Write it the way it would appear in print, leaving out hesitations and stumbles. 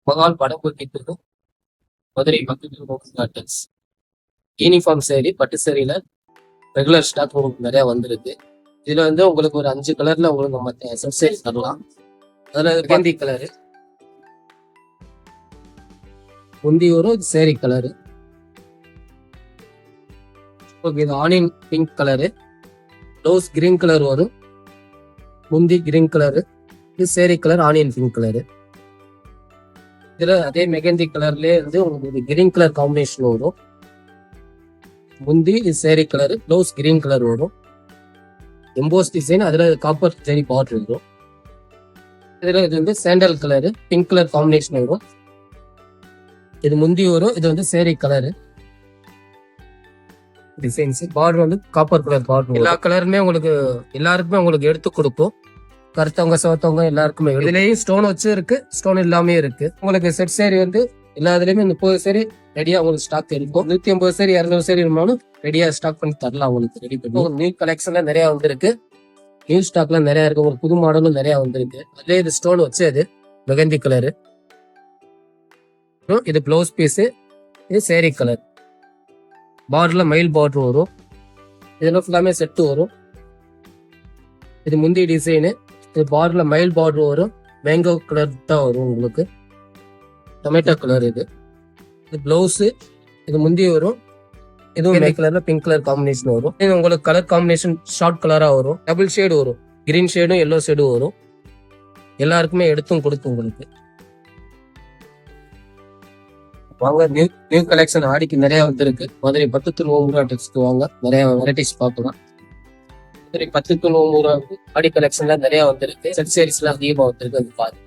மகால் படம் போட்டிட்டு மதுரை பக்கத்தில் யூனிஃபார்ம் சேரீ பட்டு சேரீல ரெகுலர் ஸ்டாக் உங்களுக்கு நிறைய வந்திருக்கு. இதுல வந்து உங்களுக்கு ஒரு 5 கலர்ல உங்களுக்கு நம்ம செட் சேரீ தரலாம். அதுல கேந்தி கலரு, முந்தி வரும் சேரீ கலரு, இது onion pink colour, rose green colour வரும், முந்தி கிரீன் கலரு, இது sari colour onion pink colour. இதுல அதே மெகந்தி கலர்லயே வந்து உங்களுக்கு கிரீன் கலர் காம்பினேஷன் வரும். முந்தி இது sari colour, blouse green colour வரும். எம்போஸ் டிசைன், அதுல காப்பர் ஜெரி பார்டர் வரும். இதுல இது வந்து sandal colour, pink colour combination வரும். இது முந்தி வரும். இது வந்து சேரீ கலரு டிசைன்ஸ். பார்டர் வந்து காப்பர் கலர் பார்டர். எல்லா கலருமே உங்களுக்கு எல்லாருக்குமே உங்களுக்கு எடுத்து கொடுக்கும். கருத்தவங்க சிவத்தவங்க எல்லாருக்குமே. இதுலயும் ஸ்டோன் வச்சு இருக்கு, ஸ்டோன் இல்லாமே இருக்கு. உங்களுக்கு செட் சேரீ வந்து எல்லாத்துலயுமே 30 சேரீ ரெடியா உங்களுக்கு ஸ்டாக் இருக்கும். 150 சேரீ 200 சேரீ இருந்தாலும் ரெடியா ஸ்டாக் பண்ணி தரலாம். உங்களுக்கு ரெடி பண்ணி நியூ கலெக்ஷன்ல நிறைய வந்திருக்கு. நியூ ஸ்டாக்ல நிறைய இருக்கு. உங்களுக்கு புது மாடலும் நிறைய வந்திருக்கு. அதுல இது ஸ்டோன் வச்சு அது மெகந்தி கலரு. இது ப்ளவுஸ் பீஸ், இது சேரீ கலர். பார்டர்ல மயில் பார்டர் வரும். இதுல ஃபுல்லாமே செட்டு வரும். இது முந்தி டிசைனு. இது பார்டர்ல மயில் பார்டர் வரும். மேங்கோ கலர் தான் வரும் உங்களுக்கு. டொமேட்டோ கலர் இது பிளவுஸ். இது முந்தி வரும். இதுவும் மே கலர்ல பிங்க் கலர் காம்பினேஷன் வரும். இது உங்களுக்கு கலர் காம்பினேஷன் ஷார்ட் கலரா வரும். டபுள் ஷேடு வரும். கிரீன் ஷேடும் எல்லோ ஷேடும் வரும். எல்லாருக்குமே எடுத்தும் கொடுக்கும் உங்களுக்கு. வாங்க, நியூ கலெக்ஷன் ஆடிக்கு நிறைய வந்திருக்கு. மதுரை 10 டெக்ஸ்ட் வாங்க, நிறைய வெரைட்டிஸ் பார்க்கலாம். மதுரை 10 ஆடி கலெக்ஷன்ல நிறைய வந்திருக்கு. செட் சேரீஸ்லாம் அதிகமா வந்திருக்கு. அது பாருங்க.